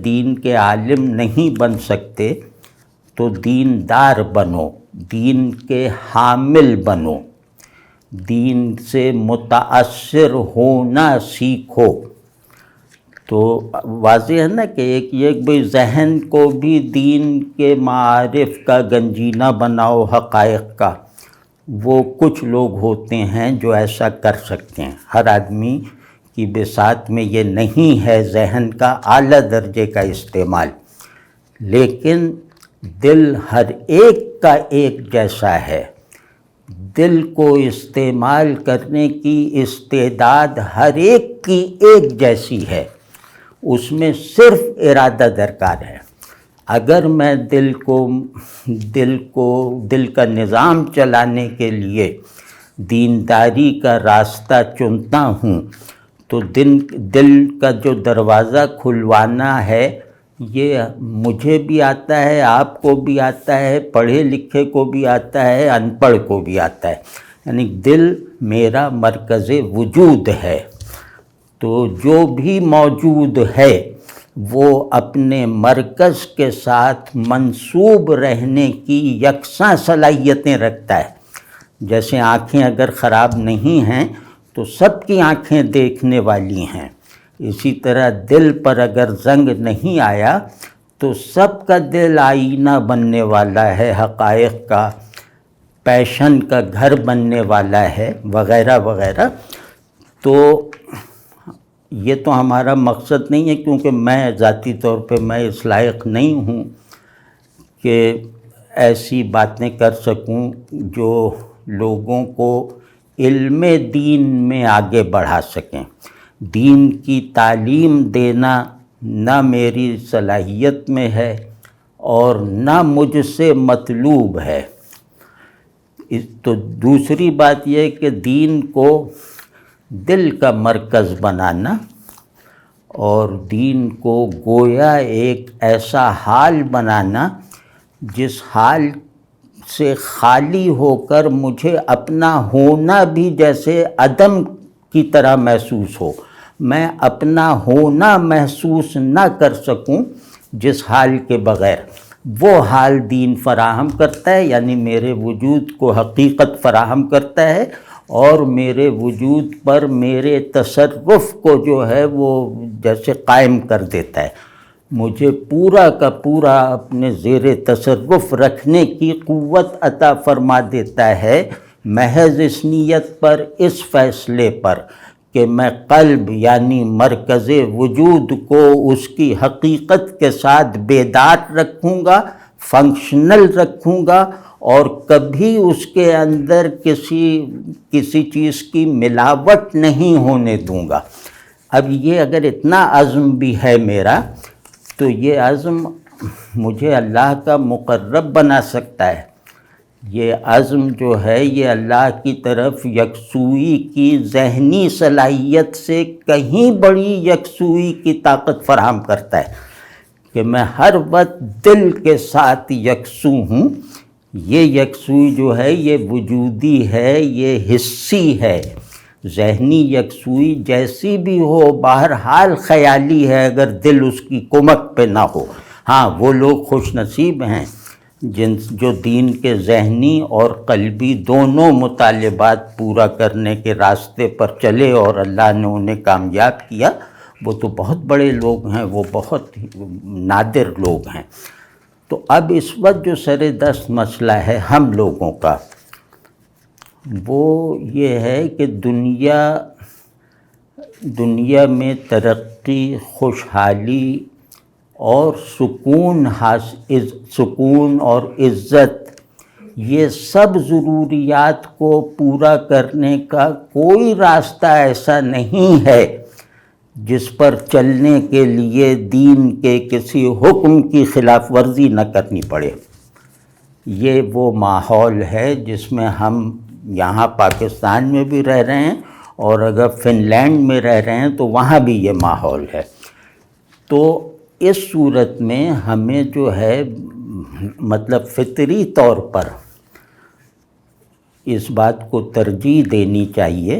دین کے عالم نہیں بن سکتے تو دیندار بنو، دین کے حامل بنو، دین سے متاثر ہونا سیکھو۔ تو واضح ہے نا کہ ایک یہ بھئی ذہن کو بھی دین کے معارف کا گنجینہ بناؤ، حقائق کا، وہ کچھ لوگ ہوتے ہیں جو ایسا کر سکتے ہیں۔ ہر آدمی کی بساط میں یہ نہیں ہے ذہن کا اعلیٰ درجے کا استعمال، لیکن دل ہر ایک کا ایک جیسا ہے، دل کو استعمال کرنے کی استعداد ہر ایک کی ایک جیسی ہے، اس میں صرف ارادہ درکار ہے۔ اگر میں دل کا نظام چلانے کے لیے دینداری کا راستہ چنتا ہوں تو دل کا جو دروازہ کھلوانا ہے یہ مجھے بھی آتا ہے، آپ کو بھی آتا ہے، پڑھے لکھے کو بھی آتا ہے، ان پڑھ کو بھی آتا ہے، یعنی دل میرا مرکز وجود ہے۔ تو جو بھی موجود ہے وہ اپنے مرکز کے ساتھ منسوب رہنے کی یکساں صلاحیتیں رکھتا ہے۔ جیسے آنکھیں اگر خراب نہیں ہیں تو سب کی آنکھیں دیکھنے والی ہیں، اسی طرح دل پر اگر زنگ نہیں آیا تو سب کا دل آئینہ بننے والا ہے، حقائق کا، پیشن کا گھر بننے والا ہے، وغیرہ وغیرہ۔ تو یہ تو ہمارا مقصد نہیں ہے، کیونکہ میں ذاتی طور پہ میں اس لائق نہیں ہوں کہ ایسی باتیں کر سکوں جو لوگوں کو علم دین میں آگے بڑھا سکیں۔ دین کی تعلیم دینا نہ میری صلاحیت میں ہے اور نہ مجھ سے مطلوب ہے۔ تو دوسری بات یہ کہ دین کو دل کا مرکز بنانا اور دین کو گویا ایک ایسا حال بنانا جس حال سے خالی ہو کر مجھے اپنا ہونا بھی جیسے عدم کی طرح محسوس ہو، میں اپنا ہونا محسوس نہ کر سکوں جس حال کے بغیر، وہ حال دین فراہم کرتا ہے، یعنی میرے وجود کو حقیقت فراہم کرتا ہے اور میرے وجود پر میرے تصرف کو جو ہے وہ جیسے قائم کر دیتا ہے، مجھے پورا کا پورا اپنے زیر تصرف رکھنے کی قوت عطا فرما دیتا ہے، محض اس نیت پر، اس فیصلے پر کہ میں قلب یعنی مرکز وجود کو اس کی حقیقت کے ساتھ بیدار رکھوں گا، فنکشنل رکھوں گا، اور کبھی اس کے اندر کسی چیز کی ملاوٹ نہیں ہونے دوں گا۔ اب یہ اگر اتنا عزم بھی ہے میرا تو یہ عزم مجھے اللہ کا مقرب بنا سکتا ہے۔ یہ عزم جو ہے یہ اللہ کی طرف یکسوئی کی ذہنی صلاحیت سے کہیں بڑی یکسوئی کی طاقت فراہم کرتا ہے کہ میں ہر وقت دل کے ساتھ یکسو ہوں۔ یہ یکسوئی جو ہے یہ وجودی ہے، یہ حسی ہے۔ ذہنی یکسوئی جیسی بھی ہو بہرحال خیالی ہے اگر دل اس کی کمک پہ نہ ہو۔ ہاں، وہ لوگ خوش نصیب ہیں جو دین کے ذہنی اور قلبی دونوں مطالبات پورا کرنے کے راستے پر چلے اور اللہ نے انہیں کامیاب کیا، وہ تو بہت بڑے لوگ ہیں، وہ بہت نادر لوگ ہیں۔ تو اب اس وقت جو سر دست مسئلہ ہے ہم لوگوں کا وہ یہ ہے کہ دنیا میں ترقی، خوشحالی اور سکون اور عزت، یہ سب ضروریات کو پورا کرنے کا کوئی راستہ ایسا نہیں ہے جس پر چلنے کے لیے دین کے کسی حکم کی خلاف ورزی نہ کرنی پڑے۔ یہ وہ ماحول ہے جس میں ہم یہاں پاکستان میں بھی رہ رہے ہیں، اور اگر فن لینڈ میں رہ رہے ہیں تو وہاں بھی یہ ماحول ہے۔ تو اس صورت میں ہمیں جو ہے مطلب فطری طور پر اس بات کو ترجیح دینی چاہیے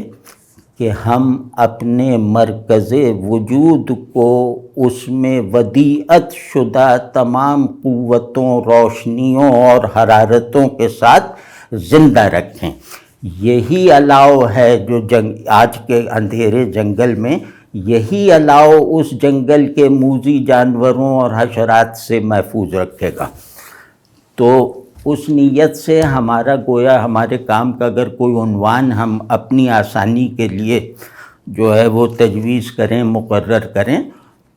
کہ ہم اپنے مرکز وجود کو اس میں ودیعت شدہ تمام قوتوں، روشنیوں اور حرارتوں کے ساتھ زندہ رکھیں۔ یہی الاؤ ہے جو آج کے اندھیرے جنگل میں، یہی الاؤ اس جنگل کے موذی جانوروں اور حشرات سے محفوظ رکھے گا۔ تو اس نیت سے ہمارا گویا ہمارے کام کا اگر کوئی عنوان ہم اپنی آسانی کے لیے جو ہے وہ تجویز کریں، مقرر کریں،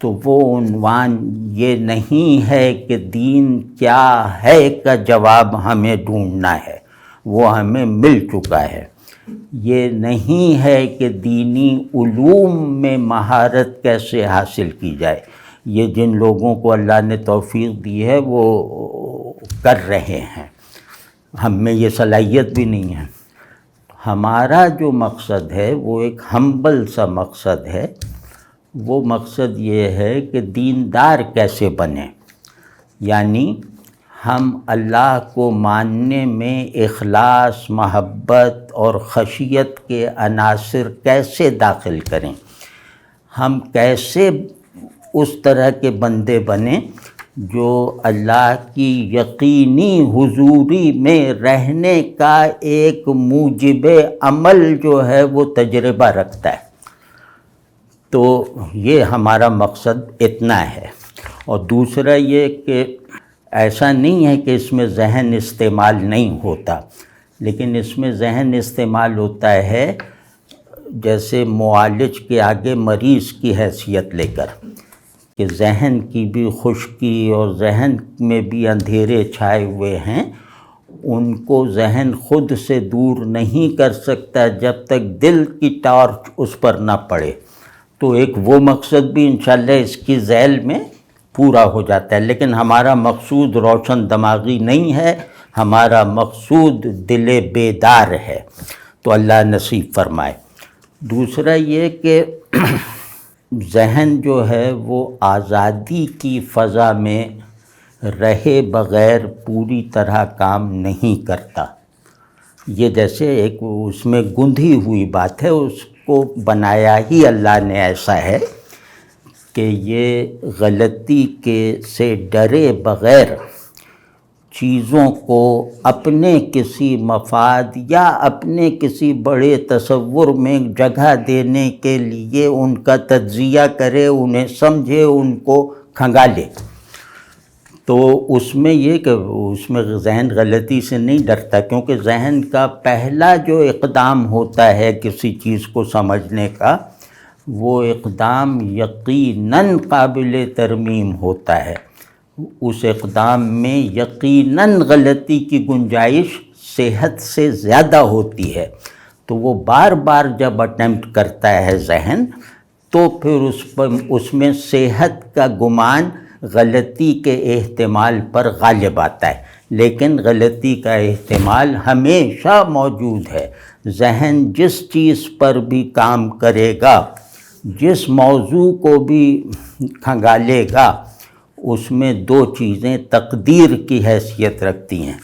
تو وہ عنوان یہ نہیں ہے کہ دین کیا ہے کا جواب ہمیں ڈھونڈنا ہے، وہ ہمیں مل چکا ہے۔ یہ نہیں ہے کہ دینی علوم میں مہارت کیسے حاصل کی جائے، یہ جن لوگوں کو اللہ نے توفیق دی ہے وہ کر رہے ہیں، ہم میں یہ صلاحیت بھی نہیں ہے۔ ہمارا جو مقصد ہے وہ ایک ہمبل سا مقصد ہے، وہ مقصد یہ ہے کہ دیندار کیسے بنیں، یعنی ہم اللہ کو ماننے میں اخلاص، محبت اور خشیت کے عناصر کیسے داخل کریں، ہم کیسے اس طرح کے بندے بنیں جو اللہ کی یقینی حضوری میں رہنے کا ایک موجب عمل جو ہے وہ تجربہ رکھتا ہے۔ تو یہ ہمارا مقصد اتنا ہے۔ اور دوسرا یہ کہ ایسا نہیں ہے کہ اس میں ذہن استعمال نہیں ہوتا، لیکن اس میں ذہن استعمال ہوتا ہے جیسے معالج کے آگے مریض کی حیثیت لے کر، کہ ذہن کی بھی خشکی اور ذہن میں بھی اندھیرے چھائے ہوئے ہیں، ان کو ذہن خود سے دور نہیں کر سکتا جب تک دل کی ٹارچ اس پر نہ پڑے۔ تو ایک وہ مقصد بھی انشاءاللہ اس کی ذیل میں پورا ہو جاتا ہے، لیکن ہمارا مقصود روشن دماغی نہیں ہے، ہمارا مقصود دل بیدار ہے۔ تو اللہ نصیب فرمائے۔ دوسرا یہ کہ ذہن جو ہے وہ آزادی کی فضا میں رہے بغیر پوری طرح کام نہیں کرتا۔ یہ جیسے ایک اس میں گندھی ہوئی بات ہے، اس کو بنایا ہی اللہ نے ایسا ہے کہ یہ غلطی کے سے ڈرے بغیر چیزوں کو اپنے کسی مفاد یا اپنے کسی بڑے تصور میں جگہ دینے کے لیے ان کا تجزیہ کرے، انہیں سمجھے، ان کو کھنگالے۔ تو اس میں یہ کہ اس میں ذہن غلطی سے نہیں ڈرتا، کیونکہ ذہن کا پہلا جو اقدام ہوتا ہے کسی چیز کو سمجھنے کا، وہ اقدام یقیناً قابل ترمیم ہوتا ہے۔ اس اقدام میں یقیناً غلطی کی گنجائش صحت سے زیادہ ہوتی ہے، تو وہ بار بار جب اٹیمپٹ کرتا ہے ذہن، تو پھر اس میں صحت کا گمان غلطی کے احتمال پر غالب آتا ہے، لیکن غلطی کا احتمال ہمیشہ موجود ہے۔ ذہن جس چیز پر بھی کام کرے گا، جس موضوع کو بھی کھنگالے گا، اس میں دو چیزیں تقدیر کی حیثیت رکھتی ہیں۔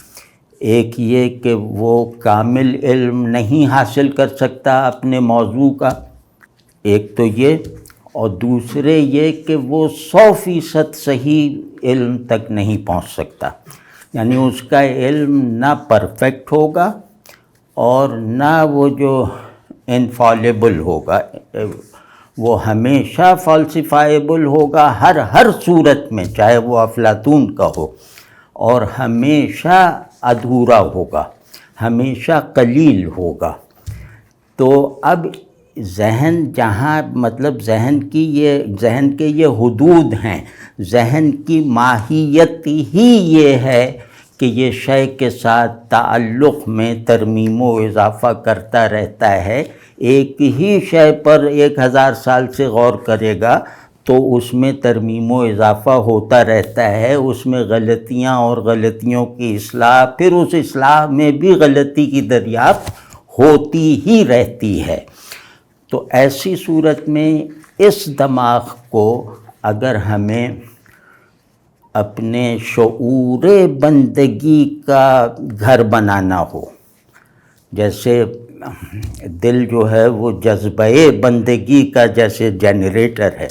ایک یہ کہ وہ کامل علم نہیں حاصل کر سکتا اپنے موضوع کا، ایک تو یہ، اور دوسرے یہ کہ وہ 100% صحیح علم تک نہیں پہنچ سکتا، یعنی اس کا علم نہ پرفیکٹ ہوگا اور نہ وہ جو انفالیبل ہوگا، وہ ہمیشہ فالسیفائیبل ہوگا ہر صورت میں، چاہے وہ افلاطون کا ہو، اور ہمیشہ ادھورا ہوگا، ہمیشہ قلیل ہوگا۔ تو اب ذہن جہاں مطلب ذہن کے یہ حدود ہیں، ذہن کی ماہیت ہی یہ ہے کہ یہ شے کے ساتھ تعلق میں ترمیم و اضافہ کرتا رہتا ہے۔ ایک ہی شے پر 1000 سال سے غور کرے گا تو اس میں ترمیم و اضافہ ہوتا رہتا ہے، اس میں غلطیاں اور غلطیوں کی اصلاح، پھر اس اصلاح میں بھی غلطی کی دریافت ہوتی ہی رہتی ہے۔ تو ایسی صورت میں اس دماغ کو اگر ہمیں اپنے شعور بندگی کا گھر بنانا ہو، جیسے دل جو ہے وہ جذبہ بندگی کا جیسے جنریٹر ہے،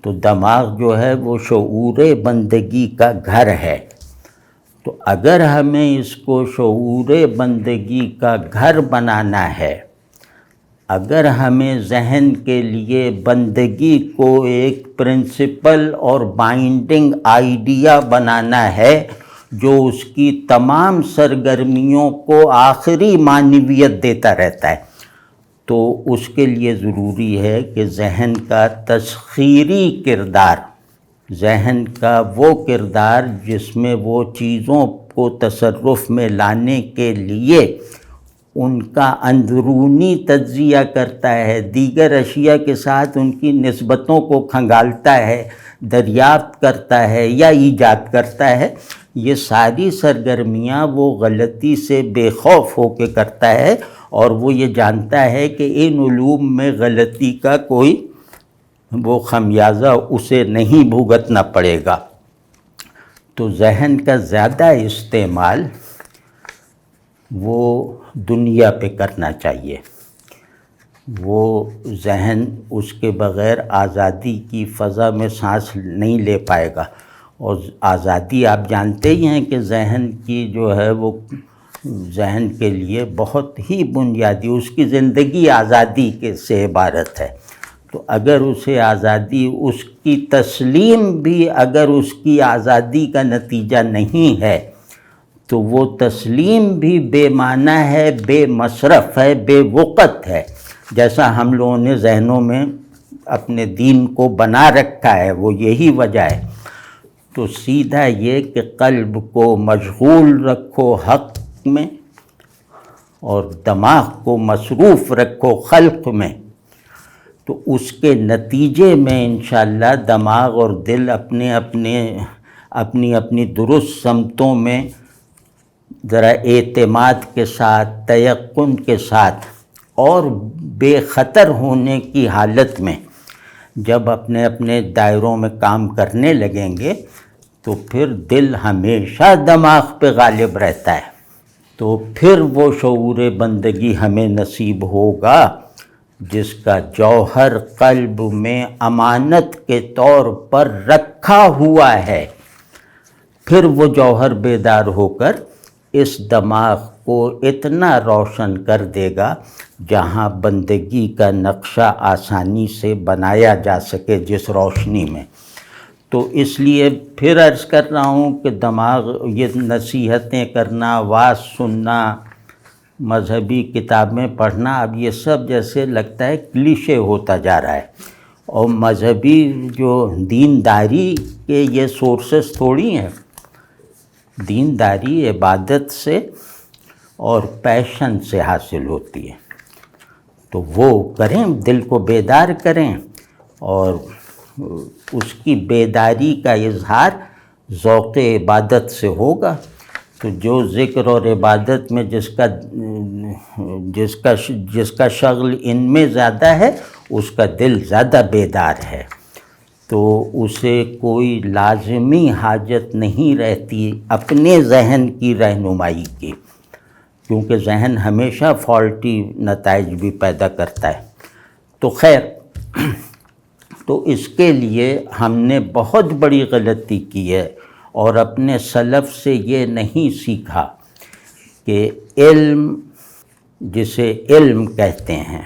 تو دماغ جو ہے وہ شعور بندگی کا گھر ہے۔ تو اگر ہمیں اس کو شعور بندگی کا گھر بنانا ہے، اگر ہمیں ذہن کے لیے بندگی کو ایک پرنسپل اور بائنڈنگ آئیڈیا بنانا ہے جو اس کی تمام سرگرمیوں کو آخری معنویت دیتا رہتا ہے، تو اس کے لیے ضروری ہے کہ ذہن کا تسخیری کردار، ذہن کا وہ کردار جس میں وہ چیزوں کو تصرف میں لانے کے لیے ان کا اندرونی تجزیہ کرتا ہے، دیگر اشیاء کے ساتھ ان کی نسبتوں کو کھنگالتا ہے، دریافت کرتا ہے یا ایجاد کرتا ہے، یہ ساری سرگرمیاں وہ غلطی سے بے خوف ہو کے کرتا ہے، اور وہ یہ جانتا ہے کہ ان علوم میں غلطی کا کوئی وہ خمیازہ اسے نہیں بھگتنا پڑے گا۔ تو ذہن کا زیادہ استعمال وہ دنیا پہ کرنا چاہیے، وہ ذہن اس کے بغیر آزادی کی فضا میں سانس نہیں لے پائے گا، اور آزادی آپ جانتے ہی ہیں کہ ذہن کی جو ہے وہ ذہن کے لیے بہت ہی بنیادی، اس کی زندگی آزادی کے سے عبارت ہے۔ تو اگر اسے آزادی، اس کی تسلیم بھی اگر اس کی آزادی کا نتیجہ نہیں ہے تو وہ تسلیم بھی بے معنی ہے، بے مصرف ہے، بے وقت ہے، جیسا ہم لوگوں نے ذہنوں میں اپنے دین کو بنا رکھا ہے، وہ یہی وجہ ہے۔ تو سیدھا یہ کہ قلب کو مشغول رکھو حق میں اور دماغ کو مصروف رکھو خلق میں، تو اس کے نتیجے میں انشاءاللہ دماغ اور دل اپنی درست سمتوں میں ذرا اعتماد کے ساتھ، تیقن کے ساتھ اور بے خطر ہونے کی حالت میں جب اپنے دائروں میں کام کرنے لگیں گے تو پھر دل ہمیشہ دماغ پہ غالب رہتا ہے، تو پھر وہ شعور بندگی ہمیں نصیب ہوگا جس کا جوہر قلب میں امانت کے طور پر رکھا ہوا ہے۔ پھر وہ جوہر بیدار ہو کر اس دماغ کو اتنا روشن کر دے گا جہاں بندگی کا نقشہ آسانی سے بنایا جا سکے جس روشنی میں۔ تو اس لیے پھر عرض کر رہا ہوں کہ دماغ، یہ نصیحتیں کرنا، واعظ سننا، مذہبی کتابیں پڑھنا، اب یہ سب جیسے لگتا ہے کلیشے ہوتا جا رہا ہے، اور مذہبی جو دینداری کے یہ سورسز تھوڑی ہیں، دینداری عبادت سے اور پیشن سے حاصل ہوتی ہے، تو وہ کریں، دل کو بیدار کریں، اور اس کی بیداری کا اظہار ذوق عبادت سے ہوگا۔ تو جو ذکر اور عبادت میں جس کا شغل ان میں زیادہ ہے اس کا دل زیادہ بیدار ہے، تو اسے کوئی لازمی حاجت نہیں رہتی اپنے ذہن کی رہنمائی کی، کیونکہ ذہن ہمیشہ فالٹی نتائج بھی پیدا کرتا ہے۔ تو خیر، تو اس کے لیے ہم نے بہت بڑی غلطی کی ہے، اور اپنے سلف سے یہ نہیں سیکھا کہ علم، جسے علم کہتے ہیں،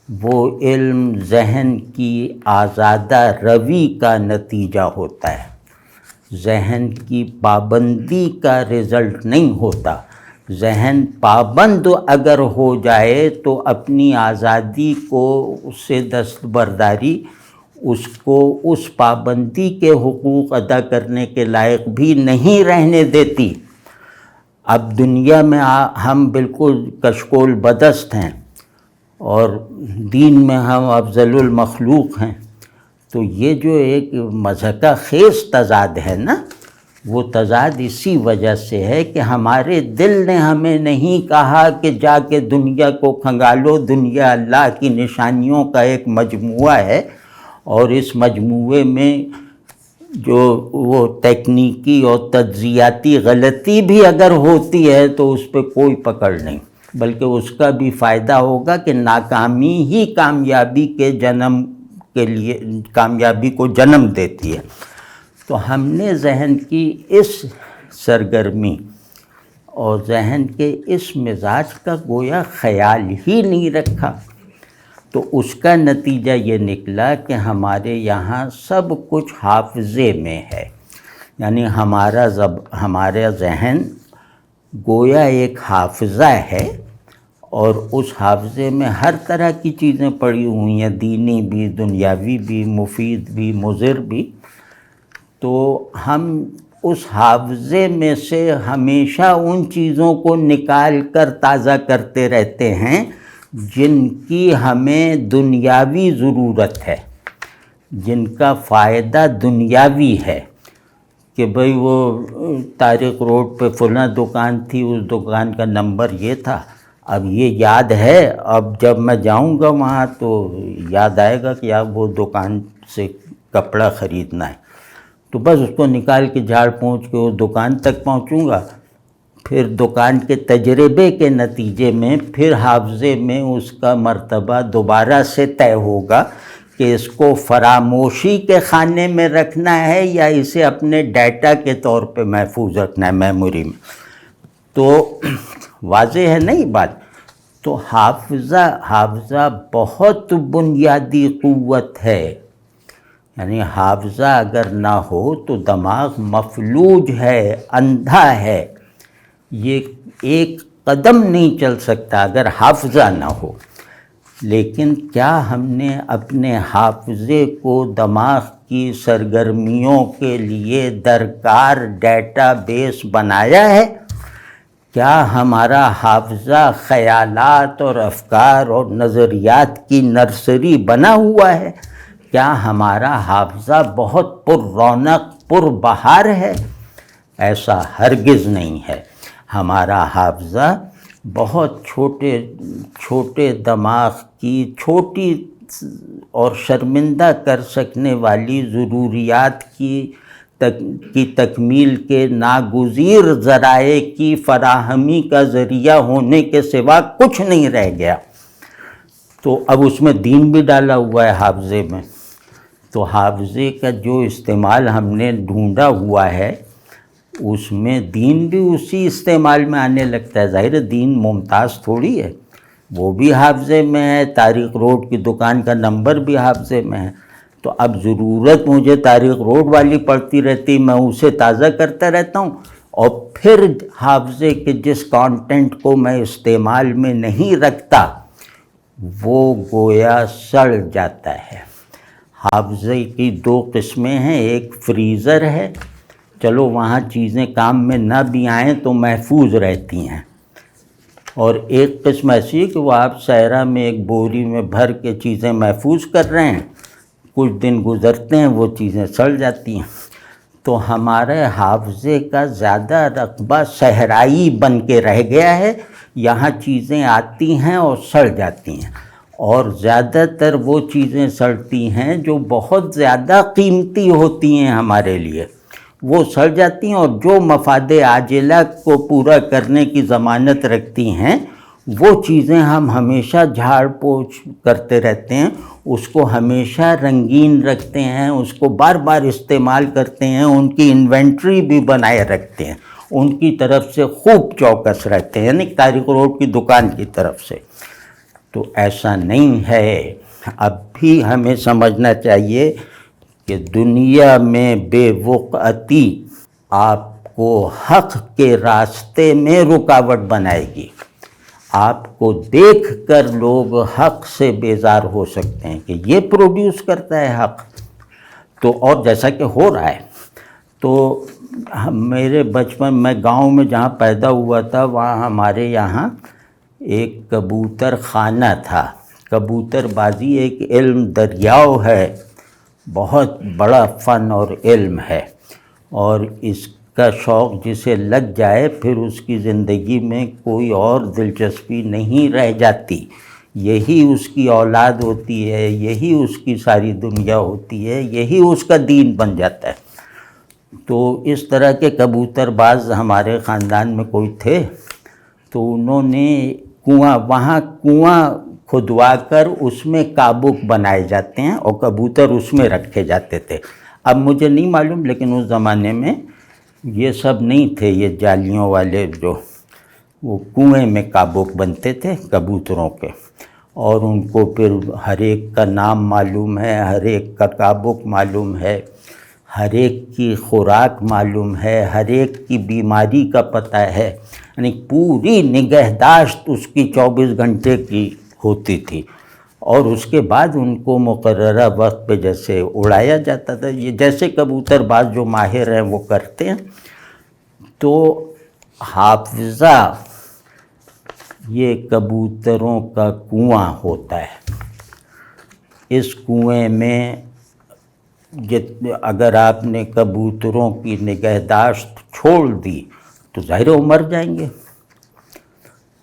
وہ علم ذہن کی آزادہ روی کا نتیجہ ہوتا ہے، ذہن کی پابندی کا رزلٹ نہیں ہوتا۔ ذہن پابند اگر ہو جائے تو اپنی آزادی کو، اس سے دستبرداری، اس کو اس پابندی کے حقوق ادا کرنے کے لائق بھی نہیں رہنے دیتی۔ اب دنیا میں ہم بالکل کشکول بدست ہیں، اور دین میں ہم افضل المخلوق ہیں، تو یہ جو ایک مضحکہ خیز تضاد ہے نا، وہ تضاد اسی وجہ سے ہے کہ ہمارے دل نے ہمیں نہیں کہا کہ جا کے دنیا کو کھنگالو، دنیا اللہ کی نشانیوں کا ایک مجموعہ ہے، اور اس مجموعے میں جو وہ تکنیکی اور تجزیاتی غلطی بھی اگر ہوتی ہے تو اس پہ کوئی پکڑ نہیں، بلکہ اس کا بھی فائدہ ہوگا کہ ناکامی ہی کامیابی کو جنم دیتی ہے۔ تو ہم نے ذہن کی اس سرگرمی اور ذہن کے اس مزاج کا گویا خیال ہی نہیں رکھا، تو اس کا نتیجہ یہ نکلا کہ ہمارے یہاں سب کچھ حافظے میں ہے، یعنی ہمارا ذہن گویا ایک حافظہ ہے، اور اس حافظے میں ہر طرح کی چیزیں پڑی ہوئی ہیں، دینی بھی، دنیاوی بھی، مفید بھی، مضر بھی۔ تو ہم اس حافظے میں سے ہمیشہ ان چیزوں کو نکال کر تازہ کرتے رہتے ہیں جن کی ہمیں دنیاوی ضرورت ہے، جن کا فائدہ دنیاوی ہے، کہ بھئی وہ طارق روڈ پہ فلاں دکان تھی، اس دکان کا نمبر یہ تھا، اب یہ یاد ہے، اب جب میں جاؤں گا وہاں تو یاد آئے گا کہ یار وہ دکان سے کپڑا خریدنا ہے، تو بس اس کو نکال کے جھاڑ پونچھ کے اس دکان تک پہنچوں گا۔ پھر دکان کے تجربے کے نتیجے میں پھر حافظے میں اس کا مرتبہ دوبارہ سے طے ہوگا کہ اس کو فراموشی کے خانے میں رکھنا ہے یا اسے اپنے ڈیٹا کے طور پہ محفوظ رکھنا ہے میموری میں۔ تو واضح ہے نہیں بات؟ تو حافظہ بہت بنیادی قوت ہے، یعنی حافظہ اگر نہ ہو تو دماغ مفلوج ہے، اندھا ہے، یہ ایک قدم نہیں چل سکتا اگر حافظہ نہ ہو۔ لیکن کیا ہم نے اپنے حافظے کو دماغ کی سرگرمیوں کے لیے درکار ڈیٹا بیس بنایا ہے؟ کیا ہمارا حافظہ خیالات اور افکار اور نظریات کی نرسری بنا ہوا ہے؟ کیا ہمارا حافظہ بہت پر رونق پر بہار ہے؟ ایسا ہرگز نہیں ہے۔ ہمارا حافظہ بہت چھوٹے دماغ کی چھوٹی اور شرمندہ کر سکنے والی ضروریات کی تکمیل کے ناگزیر ذرائع کی فراہمی کا ذریعہ ہونے کے سوا کچھ نہیں رہ گیا۔ تو اب اس میں دین بھی ڈالا ہوا ہے حافظے میں، تو حافظے کا جو استعمال ہم نے ڈھونڈا ہوا ہے اس میں دین بھی اسی استعمال میں آنے لگتا ہے۔ ظاہر دین ممتاز تھوڑی ہے، وہ بھی حافظے میں ہے، طارق روڈ کی دکان کا نمبر بھی حافظے میں ہے۔ تو اب ضرورت مجھے طارق روڈ والی پڑتی رہتی، میں اسے تازہ کرتا رہتا ہوں، اور پھر حافظے کے جس کانٹینٹ کو میں استعمال میں نہیں رکھتا وہ گویا سڑ جاتا ہے۔ حافظے کی دو قسمیں ہیں، ایک فریزر ہے، چلو وہاں چیزیں کام میں نہ بھی آئیں تو محفوظ رہتی ہیں، اور ایک قسم ایسی ہے کہ وہ آپ صحرا میں ایک بوری میں بھر کے چیزیں محفوظ کر رہے ہیں، کچھ دن گزرتے ہیں وہ چیزیں سڑ جاتی ہیں۔ تو ہمارے حافظے کا زیادہ رقبہ صحرائی بن کے رہ گیا ہے، یہاں چیزیں آتی ہیں اور سڑ جاتی ہیں، اور زیادہ تر وہ چیزیں سڑتی ہیں جو بہت زیادہ قیمتی ہوتی ہیں ہمارے لیے، وہ سڑ جاتی ہیں، اور جو مفاد عاجلہ کو پورا کرنے کی ضمانت رکھتی ہیں وہ چیزیں ہم ہمیشہ جھاڑ پوچھ کرتے رہتے ہیں، اس کو ہمیشہ رنگین رکھتے ہیں، اس کو بار بار استعمال کرتے ہیں، ان کی انوینٹری بھی بنائے رکھتے ہیں، ان کی طرف سے خوب چوکس رہتے ہیں، یعنی طارق روڈ کی دکان کی طرف سے۔ تو ایسا نہیں ہے، اب بھی ہمیں سمجھنا چاہیے کہ دنیا میں بے وقعتی آپ کو حق کے راستے میں رکاوٹ بنائے گی۔ آپ کو دیکھ کر لوگ حق سے بیزار ہو سکتے ہیں کہ یہ پروڈیوس کرتا ہے حق، تو اور جیسا کہ ہو رہا ہے۔ تو میرے بچپن میں گاؤں میں جہاں پیدا ہوا تھا وہاں ہمارے یہاں ایک کبوتر خانہ تھا۔ کبوتر بازی ایک علم دریاؤ ہے، بہت بڑا فن اور علم ہے، اور اس کا شوق جسے لگ جائے پھر اس کی زندگی میں کوئی اور دلچسپی نہیں رہ جاتی، یہی اس کی اولاد ہوتی ہے، یہی اس کی ساری دنیا ہوتی ہے، یہی اس کا دین بن جاتا ہے۔ تو اس طرح کے کبوتر باز ہمارے خاندان میں کوئی تھے، تو انہوں نے کنواں، وہاں کنواں کھدوا کر اس میں کابوک بنائے جاتے ہیں اور کبوتر اس میں رکھے جاتے تھے۔ اب مجھے نہیں معلوم، لیکن اس زمانے میں یہ سب نہیں تھے، یہ جالیوں والے جو وہ کنویں میں کابوک بنتے تھے کبوتروں کے، اور ان کو پھر ہر ایک کا نام معلوم ہے، ہر ایک کا کابوک معلوم ہے، ہر ایک کی خوراک معلوم ہے، ہر ایک کی بیماری کا پتہ ہے، یعنی پوری نگہداشت اس کی 24 گھنٹے کی ہوتی تھی، اور اس کے بعد ان کو مقررہ وقت پہ جیسے اڑایا جاتا تھا، یہ جیسے کبوتر باز جو ماہر ہیں وہ کرتے ہیں۔ تو حافظہ یہ کبوتروں کا کنواں ہوتا ہے۔ اس کنویں میں اگر آپ نے کبوتروں کی نگہداشت چھوڑ دی تو ظاہر وہ مر جائیں گے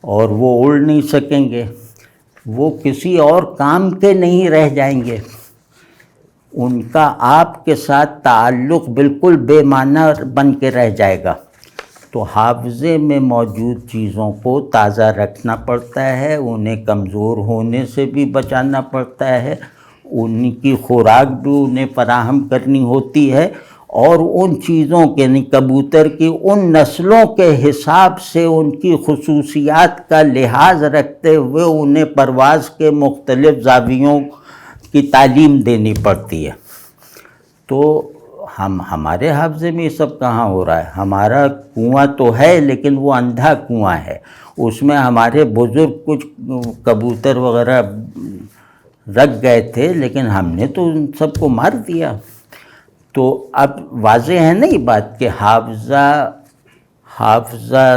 اور وہ اڑ نہیں سکیں گے، وہ کسی اور کام کے نہیں رہ جائیں گے، ان کا آپ کے ساتھ تعلق بالکل بے معنی بن کے رہ جائے گا۔ تو حافظے میں موجود چیزوں کو تازہ رکھنا پڑتا ہے، انہیں کمزور ہونے سے بھی بچانا پڑتا ہے، ان کی خوراک بھی انہیں فراہم کرنی ہوتی ہے، اور ان چیزوں کے یعنی کبوتر کی ان نسلوں کے حساب سے ان کی خصوصیات کا لحاظ رکھتے ہوئے انہیں پرواز کے مختلف زاویوں کی تعلیم دینی پڑتی ہے۔ تو ہمارے حافظے میں یہ سب کہاں ہو رہا ہے؟ ہمارا کنواں تو ہے لیکن وہ اندھا کنواں ہے، اس میں ہمارے بزرگ کچھ کبوتر وغیرہ رکھ گئے تھے، لیکن ہم نے تو ان سب کو مار دیا۔ تو اب واضح ہے نا یہ بات کہ حافظہ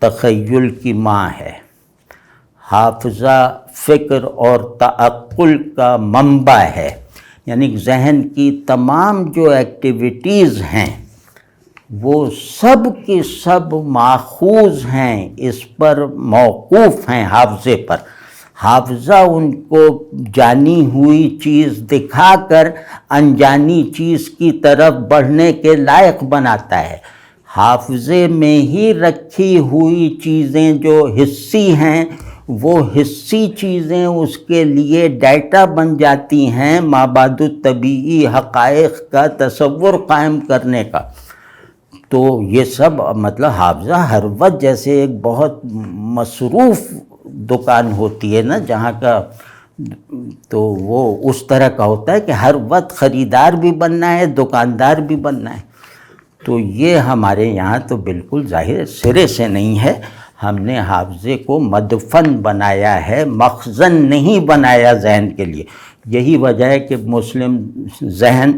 تخیل کی ماں ہے، حافظہ فکر اور تعقل کا منبع ہے، یعنی ذہن کی تمام جو ایکٹیویٹیز ہیں وہ سب کی سب ماخوذ ہیں، اس پر موقوف ہیں حافظے پر۔ حافظہ ان کو جانی ہوئی چیز دکھا کر انجانی چیز کی طرف بڑھنے کے لائق بناتا ہے۔ حافظے میں ہی رکھی ہوئی چیزیں جو حسی ہیں وہ حسی چیزیں اس کے لیے ڈیٹا بن جاتی ہیں مابعد الطبیعی حقائق کا تصور قائم کرنے کا۔ تو یہ سب مطلب حافظہ ہر وقت جیسے ایک بہت مصروف دکان ہوتی ہے نا جہاں کا، تو وہ اس طرح کا ہوتا ہے کہ ہر وقت خریدار بھی بننا ہے، دکاندار بھی بننا ہے۔ تو یہ ہمارے یہاں تو بالکل ظاہر سرے سے نہیں ہے، ہم نے حافظے کو مدفن بنایا ہے، مخزن نہیں بنایا ذہن کے لیے۔ یہی وجہ ہے کہ مسلم ذہن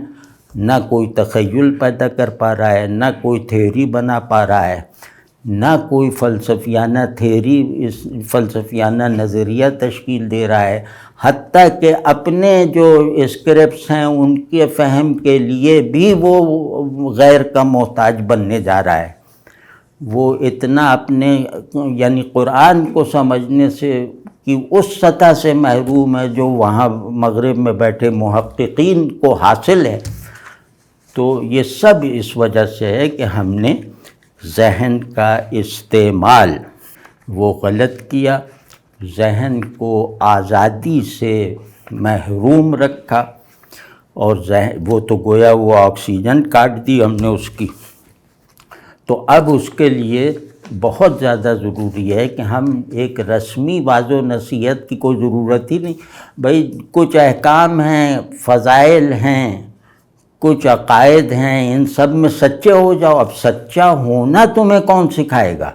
نہ کوئی تخیل پیدا کر پا رہا ہے، نہ کوئی تھیوری بنا پا رہا ہے، نہ کوئی فلسفیانہ تھیوری، فلسفیانہ نظریہ تشکیل دے رہا ہے، حتیٰ کہ اپنے جو اسکرپٹس ہیں ان کے فہم کے لیے بھی وہ غیر کا محتاج بننے جا رہا ہے۔ وہ اتنا اپنے یعنی قرآن کو سمجھنے سے کہ اس سطح سے محروم ہے جو وہاں مغرب میں بیٹھے محققین کو حاصل ہے۔ تو یہ سب اس وجہ سے ہے کہ ہم نے ذہن کا استعمال وہ غلط کیا، ذہن کو آزادی سے محروم رکھا، اور وہ تو گویا وہ آکسیجن کاٹ دی ہم نے اس کی۔ تو اب اس کے لیے بہت زیادہ ضروری ہے کہ ہم ایک رسمی واضح و نصیحت کی کوئی ضرورت ہی نہیں، بھئی کچھ احکام ہیں، فضائل ہیں، کچھ عقائد ہیں، ان سب میں سچے ہو جاؤ۔ اب سچا ہونا تمہیں کون سکھائے گا؟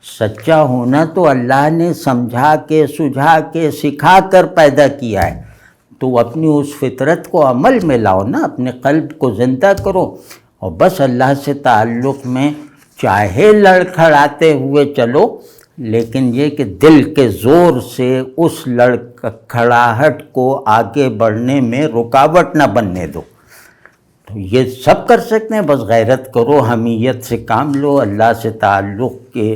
سچا ہونا تو اللہ نے سمجھا کے سجھا کے سکھا کر پیدا کیا ہے، تو اپنی اس فطرت کو عمل میں لاؤ نا، اپنے قلب کو زندہ کرو، اور بس اللہ سے تعلق میں چاہے لڑکھڑاتے ہوئے چلو، لیکن یہ کہ دل کے زور سے اس لڑکھڑاہٹ کو آگے بڑھنے میں رکاوٹ نہ بننے دو۔ تو یہ سب کر سکتے ہیں، بس غیرت کرو، حمیت سے کام لو، اللہ سے تعلق کے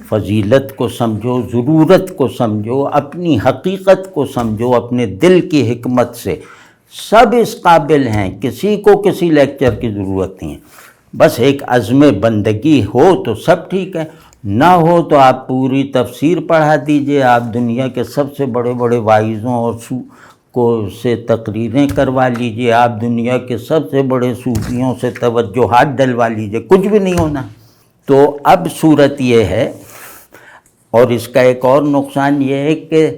فضیلت کو سمجھو، ضرورت کو سمجھو، اپنی حقیقت کو سمجھو، اپنے دل کی حکمت سے۔ سب اس قابل ہیں، کسی کو کسی لیکچر کی ضرورت نہیں ہے، بس ایک عزم بندگی ہو تو سب ٹھیک ہے۔ نہ ہو تو آپ پوری تفسیر پڑھا دیجئے، آپ دنیا کے سب سے بڑے بڑے واعظوں اور کو سے تقریریں کروا لیجئے، آپ دنیا کے سب سے بڑے صوفیوں سے توجہات ڈلوا لیجئے، کچھ بھی نہیں ہونا۔ تو اب صورت یہ ہے، اور اس کا ایک اور نقصان یہ ہے کہ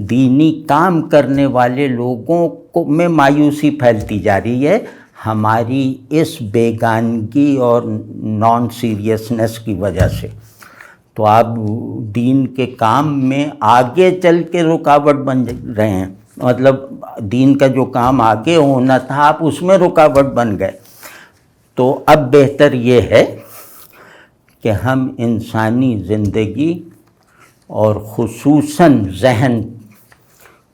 دینی کام کرنے والے لوگوں میں مایوسی پھیلتی جا رہی ہے، ہماری اس بیگانگی اور نان سیریسنس کی وجہ سے۔ تو آپ دین کے کام میں آگے چل کے رکاوٹ بن رہے ہیں، مطلب دین کا جو کام آگے ہونا تھا آپ اس میں رکاوٹ بن گئے۔ تو اب بہتر یہ ہے کہ ہم انسانی زندگی اور خصوصاً ذہن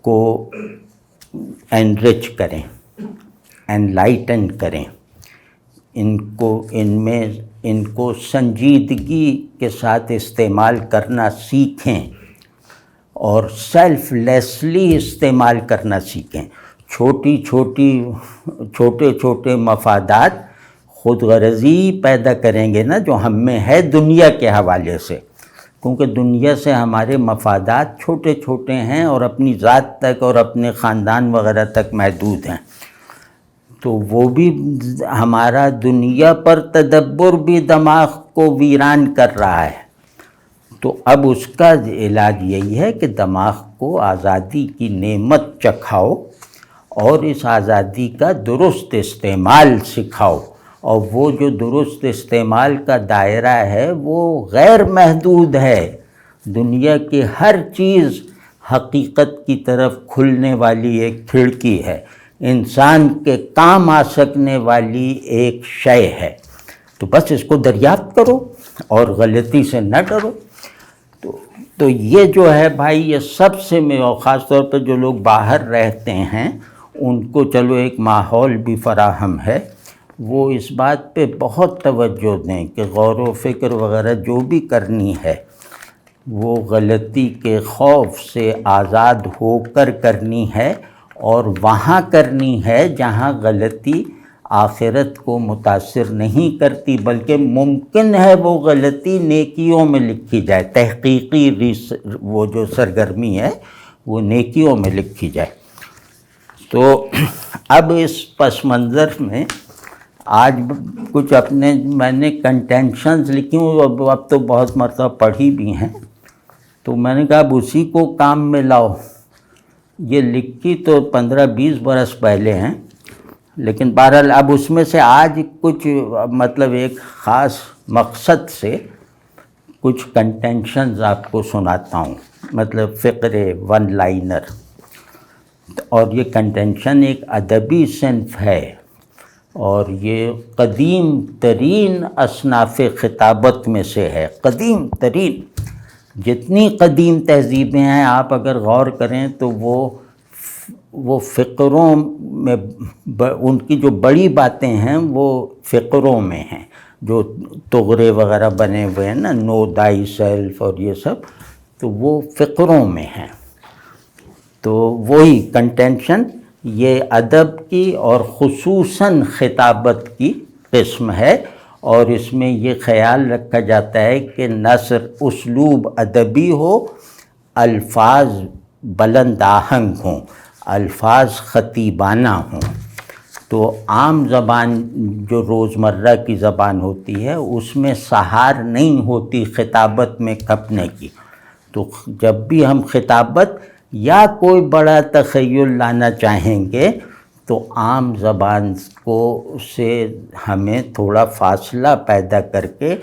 کو انرچ کریں، انلائٹن کریں، ان کو سنجیدگی کے ساتھ استعمال کرنا سیکھیں اور سیلف لیسلی استعمال کرنا سیکھیں۔ چھوٹے چھوٹے مفادات خود غرضی پیدا کریں گے نا جو ہم میں ہے دنیا کے حوالے سے، کیونکہ دنیا سے ہمارے مفادات چھوٹے چھوٹے ہیں اور اپنی ذات تک اور اپنے خاندان وغیرہ تک محدود ہیں۔ تو وہ بھی ہمارا دنیا پر تدبر بھی دماغ کو ویران کر رہا ہے۔ تو اب اس کا علاج یہی ہے کہ دماغ کو آزادی کی نعمت چکھاؤ اور اس آزادی کا درست استعمال سکھاؤ، اور وہ جو درست استعمال کا دائرہ ہے وہ غیر محدود ہے۔ دنیا کی ہر چیز حقیقت کی طرف کھلنے والی ایک کھڑکی ہے، انسان کے کام آ سکنے والی ایک شے ہے۔ تو بس اس کو دریافت کرو اور غلطی سے نہ ڈرو۔ تو یہ جو ہے بھائی، یہ سب سے میں، اور خاص طور پہ جو لوگ باہر رہتے ہیں ان کو چلو ایک ماحول بھی فراہم ہے، وہ اس بات پہ بہت توجہ دیں کہ غور و فکر وغیرہ جو بھی کرنی ہے وہ غلطی کے خوف سے آزاد ہو کر کرنی ہے، اور وہاں کرنی ہے جہاں غلطی آخرت کو متاثر نہیں کرتی، بلکہ ممکن ہے وہ غلطی نیکیوں میں لکھی جائے، تحقیقی وہ جو سرگرمی ہے وہ نیکیوں میں لکھی جائے۔ تو اب اس پس منظر میں آج کچھ میں نے کنٹینشنز لکھی ہوں، اب تو بہت مرتبہ پڑھی بھی ہیں، تو میں نے کہا اب اسی کو کام میں لاؤ۔ یہ لکھی تو 15-20 برس پہلے ہیں، لیکن بہرحال اب اس میں سے آج کچھ مطلب ایک خاص مقصد سے کچھ کنٹینشنز آپ کو سناتا ہوں، مطلب فقرے، ون لائنر۔ اور یہ کنٹینشن ایک ادبی صنف ہے، اور یہ قدیم ترین اصناف خطابت میں سے ہے، قدیم ترین۔ جتنی قدیم تہذیبیں ہیں آپ اگر غور کریں تو وہ فقروں میں، ان کی جو بڑی باتیں ہیں وہ فقروں میں ہیں، جو تغرے وغیرہ بنے ہوئے ہیں نا، نو دائی سیلف اور یہ سب، تو وہ فقروں میں ہیں۔ تو وہی کنٹینشن یہ ادب کی اور خصوصاً خطابت کی قسم ہے، اور اس میں یہ خیال رکھا جاتا ہے کہ نثر اسلوب ادبی ہو، الفاظ بلند آہنگ ہوں، الفاظ خطیبانہ ہوں۔ تو عام زبان جو روزمرہ کی زبان ہوتی ہے اس میں سہار نہیں ہوتی خطابت میں کھپنے کی۔ تو جب بھی ہم خطابت یا کوئی بڑا تخیل لانا چاہیں گے تو عام زبان کو سے ہمیں تھوڑا فاصلہ پیدا کر کے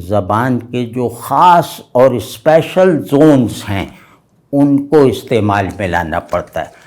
زبان کے جو خاص اور اسپیشل زونز ہیں ان کو استعمال میں لانا پڑتا ہے۔